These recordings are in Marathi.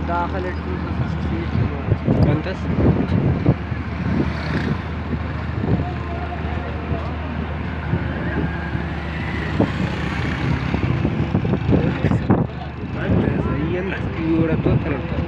داخل कोणतंच एवढा तो ठरवतो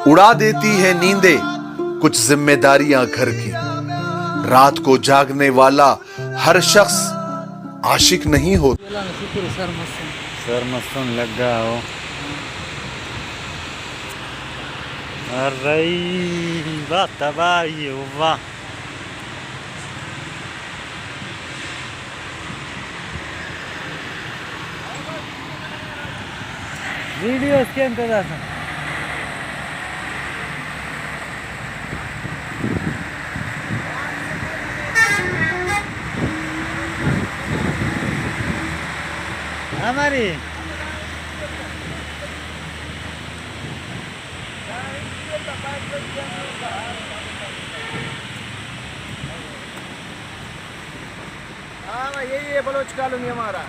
उड़ा देती है नींदें कुछ जिम्मेदारियां घर की। रात को जागने वाला हर शख्स आशिक नहीं होता। सर मस्तून लगा हो अरे वाह तबाही वाह वीडियो के अंदर हमारी हाँ यही है बलोच कॉलोनी हमारा।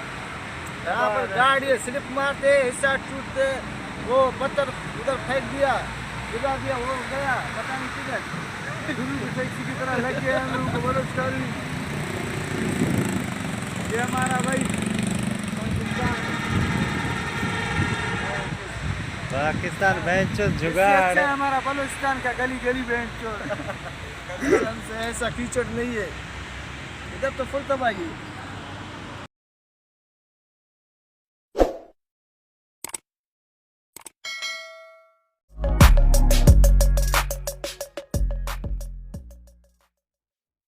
यहाँ पर गाड़ी स्लिप मारते हिस्सा टूटते, वो पत्थर उधर फेंक दिया, गिरा दिया, वो गया पता नहीं किधर टैक्सी की तरह लग गया हम लोगों को बलोच कॉलोनी। ये हमारा भाई पाकिस्तान बेंचो जुगाड़ हमारा बलूचिस्तान का गली गली बेंचो। ऐसा कीचड़ नहीं है इधर तो फुल तबाही।